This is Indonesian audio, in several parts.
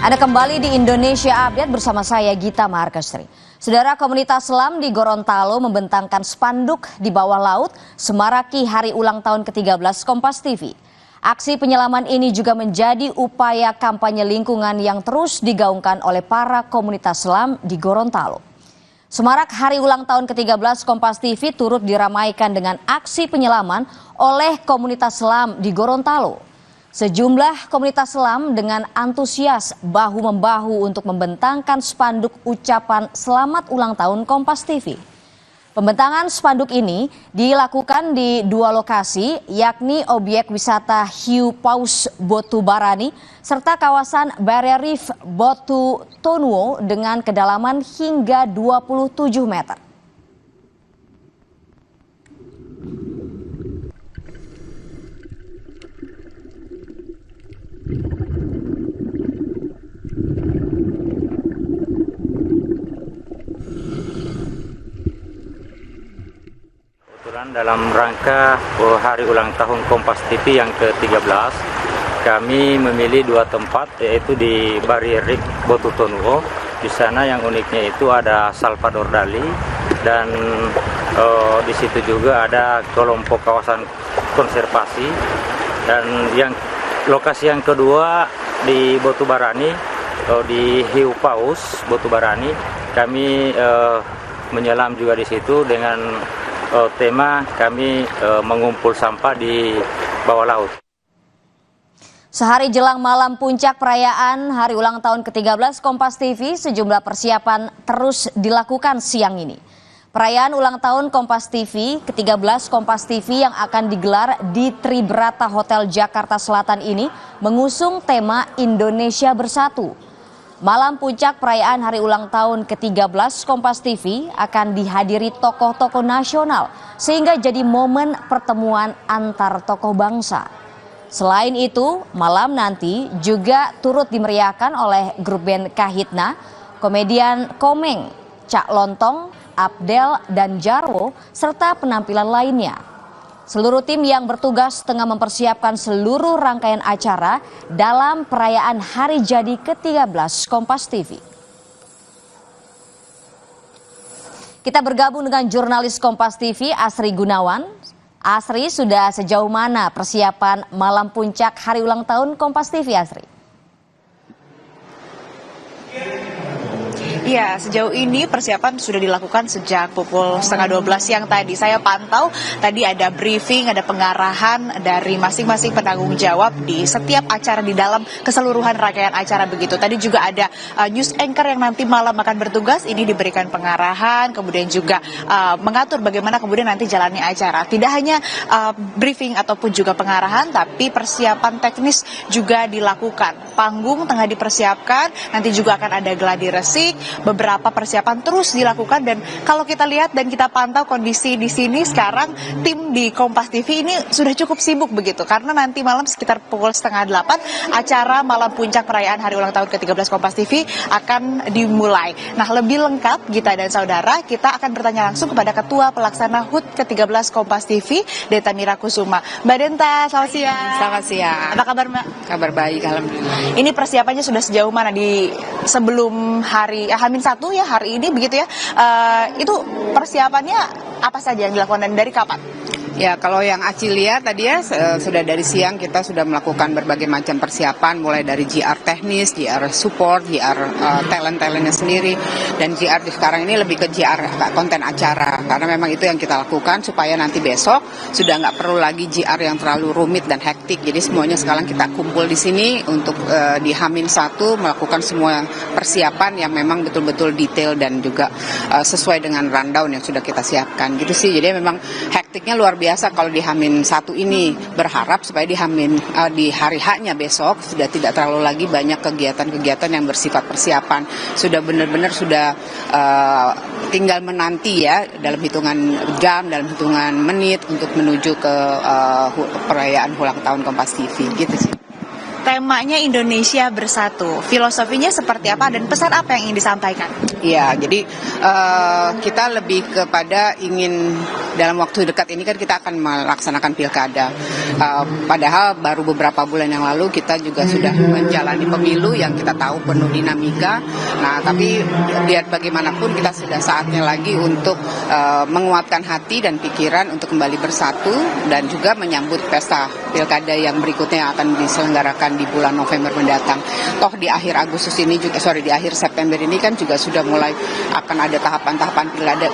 Anda kembali di Indonesia Update bersama saya Gita Markastri. Saudara, komunitas selam di Gorontalo membentangkan spanduk di bawah laut semaraki hari ulang tahun ke-13 Kompas TV. Aksi penyelaman ini juga menjadi upaya kampanye lingkungan yang terus digaungkan oleh para komunitas selam di Gorontalo. Semarak hari ulang tahun ke-13 Kompas TV turut diramaikan dengan aksi penyelaman oleh komunitas selam di Gorontalo. Sejumlah komunitas selam dengan antusias bahu-membahu untuk membentangkan spanduk ucapan selamat ulang tahun Kompas TV. Pembentangan spanduk ini dilakukan di dua lokasi, yakni objek wisata Hiu Paus Botubarani serta kawasan Barrier Reef Botu Tonuo dengan kedalaman hingga 27 meter. Dalam rangka hari ulang tahun Kompas TV yang ke-13, kami memilih dua tempat, yaitu di Barrier Reef Botu Tonuo. Di sana yang uniknya itu ada Salvador Dali, dan di situ juga ada kelompok kawasan konservasi. Dan yang lokasi yang kedua di Botubarani, di Hiu Paus Botubarani, kami menyelam juga di situ dengan tema kami mengumpul sampah di bawah laut. Sehari jelang malam puncak perayaan hari ulang tahun ke-13 Kompas TV, sejumlah persiapan terus dilakukan siang ini. Perayaan ulang tahun Kompas TV ke-13 Kompas TV yang akan digelar di Tribrata Hotel Jakarta Selatan ini mengusung tema Indonesia Bersatu. Malam puncak perayaan hari ulang tahun ke-13 Kompas TV akan dihadiri tokoh-tokoh nasional sehingga jadi momen pertemuan antar tokoh bangsa. Selain itu, malam nanti juga turut dimeriahkan oleh grup band Kahitna, komedian Komeng, Cak Lontong, Abdel, dan Jarwo, serta penampilan lainnya. Seluruh tim yang bertugas tengah mempersiapkan seluruh rangkaian acara dalam perayaan hari jadi ke-13 Kompas TV. Kita bergabung dengan jurnalis Kompas TV Asri Gunawan. Asri, sudah sejauh mana persiapan malam puncak hari ulang tahun Kompas TV, Asri? Iya, sejauh ini persiapan sudah dilakukan sejak pukul 11:30 siang tadi. Saya pantau tadi ada briefing, ada pengarahan dari masing-masing penanggung jawab di setiap acara di dalam keseluruhan rangkaian acara begitu. Tadi juga ada news anchor yang nanti malam akan bertugas, ini diberikan pengarahan, kemudian juga mengatur bagaimana kemudian nanti jalannya acara. Tidak hanya briefing ataupun juga pengarahan, tapi persiapan teknis juga dilakukan. Panggung tengah dipersiapkan, nanti juga akan ada gladi resik. Beberapa persiapan terus dilakukan, dan kalau kita lihat dan kita pantau kondisi di sini sekarang, tim di Kompas TV ini sudah cukup sibuk begitu, karena nanti malam sekitar pukul 7:30 acara malam puncak perayaan hari ulang tahun ke-13 Kompas TV akan dimulai. Nah, lebih lengkap Gita dan saudara, kita akan bertanya langsung kepada Ketua Pelaksana HUT ke-13 Kompas TV, Deta Mira Kusuma. Mbak Denta, selamat siang. Selamat siang. Apa kabar, Mbak? Kabar baik, alhamdulillah. Ini persiapannya sudah sejauh mana di sebelum hari H-1 ya, hari ini begitu ya? Itu persiapannya apa saja yang dilakukan dan dari kapan? Ya, kalau yang Aci lihat tadi ya, sudah dari siang kita sudah melakukan berbagai macam persiapan, mulai dari GR teknis, GR support, GR talent-talentnya sendiri, dan GR sekarang ini lebih ke GR konten acara, karena memang itu yang kita lakukan supaya nanti besok sudah nggak perlu lagi GR yang terlalu rumit dan hektik. Jadi semuanya sekarang kita kumpul di sini untuk di H-1 melakukan semua persiapan yang memang betul-betul detail dan juga sesuai dengan rundown yang sudah kita siapkan gitu sih. Jadi memang hektiknya luar biasa kalau di H-1 ini. Berharap supaya di hari H-nya besok sudah tidak terlalu lagi banyak kegiatan-kegiatan yang bersifat persiapan. Sudah benar-benar sudah tinggal menanti ya, dalam hitungan jam, dalam hitungan menit untuk menuju ke perayaan ulang tahun Kompas TV gitu sih. Temanya Indonesia Bersatu. Filosofinya seperti apa dan pesan apa yang ingin disampaikan? Ya, jadi kita lebih kepada ingin dalam waktu dekat ini kan kita akan melaksanakan pilkada. Padahal baru beberapa bulan yang lalu kita juga sudah menjalani pemilu yang kita tahu penuh dinamika. Nah, tapi biar bagaimanapun kita sudah saatnya lagi untuk menguatkan hati dan pikiran untuk kembali bersatu dan juga menyambut pesta pilkada yang berikutnya akan diselenggarakan di bulan November mendatang. Toh di akhir Agustus ini juga, di akhir September ini kan juga sudah mulai akan ada tahapan-tahapan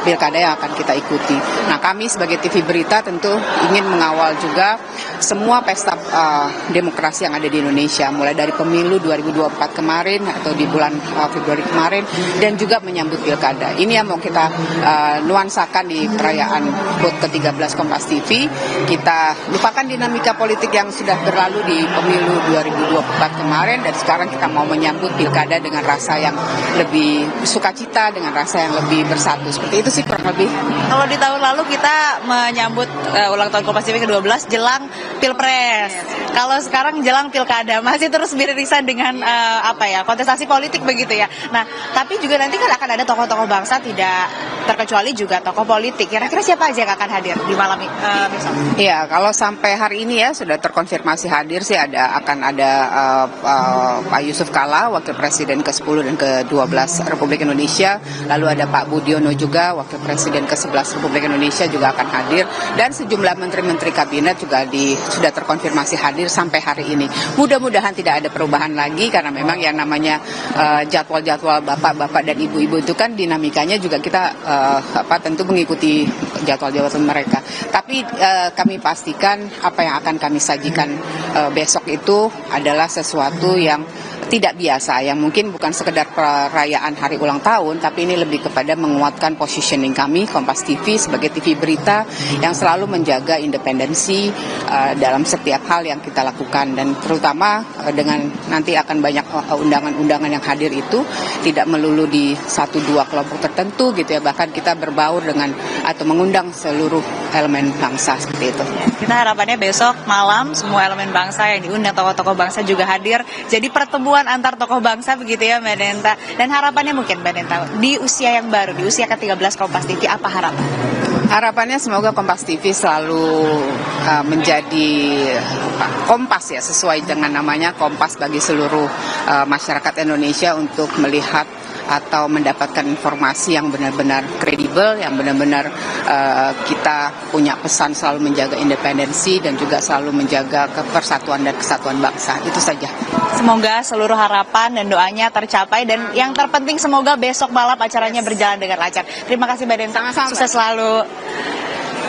pilkada yang akan kita ikuti. Nah, kami sebagai TV Berita tentu ingin mengawal juga semua pesta demokrasi yang ada di Indonesia, mulai dari pemilu 2024 kemarin atau di bulan Februari kemarin, dan juga menyambut pilkada. Ini yang mau kita nuansakan di perayaan HUT ke-13 Kompas TV. Kita lupakan dinamika politik yang sudah berlalu di pemilu 2024 kemarin, dan sekarang kita mau menyambut pilkada dengan rasa yang lebih sukacita, dengan rasa yang lebih bersatu. Seperti itu sih kurang lebih. Kalau di tahun lalu kita menyambut ulang tahun Kompas TV ke-12 jelang Pilpres. Kalau sekarang jelang pilkada, masih terus beririsan dengan kontestasi politik begitu ya. Nah, tapi juga nanti kan akan ada tokoh-tokoh bangsa, tidak terkecuali juga tokoh politik. Kira-kira siapa aja yang akan hadir di malam besok? Iya, kalau sampai hari ini ya sudah terkonfirmasi hadir sih akan ada Pak Yusuf Kalla, Wakil Presiden ke-10 dan ke-12 Republik Indonesia. Lalu ada Pak Budiono juga, Wakil Presiden ke-11 Republik Indonesia juga akan hadir. Dan sejumlah menteri-menteri kabinet juga sudah terkonfirmasi hadir sampai hari ini. Mudah-mudahan tidak ada perubahan lagi, karena memang yang namanya jadwal-jadwal bapak-bapak dan ibu-ibu itu kan dinamikanya juga kita tentu mengikuti jadwal-jadwal mereka. Tapi kami pastikan apa yang akan kami sajikan besok itu adalah sesuatu yang tidak biasa, yang mungkin bukan sekedar perayaan hari ulang tahun, tapi ini lebih kepada menguatkan positioning kami Kompas TV sebagai TV Berita yang selalu menjaga independensi dalam setiap hal yang kita lakukan, dan terutama dengan nanti akan banyak undangan-undangan yang hadir itu tidak melulu di 1-2 kelompok tertentu gitu ya, bahkan kita berbaur dengan atau mengundang seluruh elemen bangsa seperti itu. Kita harapannya besok malam semua elemen bangsa yang diundang, tokoh-tokoh bangsa juga hadir. Jadi pertemuan antar tokoh bangsa begitu ya, Mbak Denta. Dan harapannya mungkin Mbak Denta, di usia yang baru, di usia ke-13 Kompas TV, apa harapan? Harapannya semoga Kompas TV selalu menjadi kompas ya, sesuai dengan namanya, kompas bagi seluruh masyarakat Indonesia untuk melihat atau mendapatkan informasi yang benar-benar kredibel, yang benar-benar kita punya pesan selalu menjaga independensi dan juga selalu menjaga persatuan dan kesatuan bangsa. Itu saja. Semoga seluruh harapan dan doanya tercapai, dan yang terpenting semoga besok malam acaranya berjalan dengan lancar. Terima kasih Mbak Denta. Sama-sama. Sukses selalu.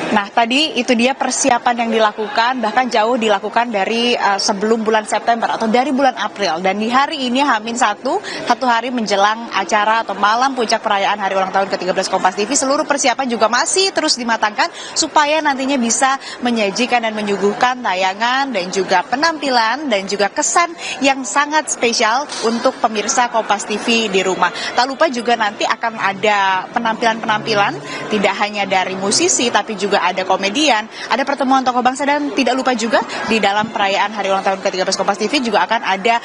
Nah, tadi itu dia persiapan yang dilakukan, bahkan jauh dilakukan dari sebelum bulan September atau dari bulan April. Dan di hari ini satu hari menjelang acara atau malam puncak perayaan hari ulang tahun ke-13 Kompas TV, seluruh persiapan juga masih terus dimatangkan supaya nantinya bisa menyajikan dan menyuguhkan tayangan dan juga penampilan dan juga kesan yang sangat spesial untuk pemirsa Kompas TV di rumah. Tak lupa juga nanti akan ada penampilan-penampilan tidak hanya dari musisi tapi juga ada komedian, ada pertemuan tokoh bangsa, dan tidak lupa juga di dalam perayaan hari ulang tahun ke-13 Kompas TV juga akan ada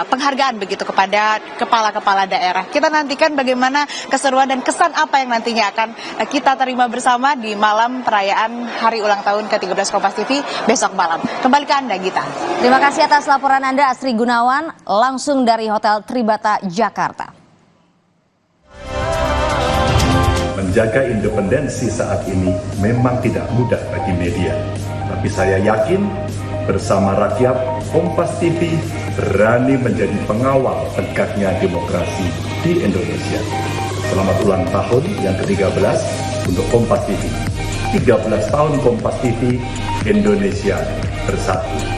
penghargaan begitu kepada kepala-kepala daerah. Kita nantikan bagaimana keseruan dan kesan apa yang nantinya akan kita terima bersama di malam perayaan hari ulang tahun ke-13 Kompas TV besok malam. Kembali ke Anda, Gita. Terima kasih atas laporan Anda, Asri Gunawan, langsung dari Hotel Tribata, Jakarta. Menjaga independensi saat ini memang tidak mudah bagi media. Tapi saya yakin bersama rakyat, Kompas TV berani menjadi pengawal tegaknya demokrasi di Indonesia. Selamat ulang tahun yang ke-13 untuk Kompas TV. 13 tahun Kompas TV, Indonesia bersatu.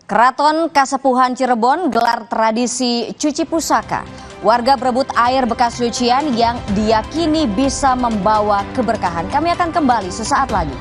Keraton Kasepuhan Cirebon gelar tradisi cuci pusaka. Warga berebut air bekas cucian yang diyakini bisa membawa keberkahan. Kami akan kembali sesaat lagi.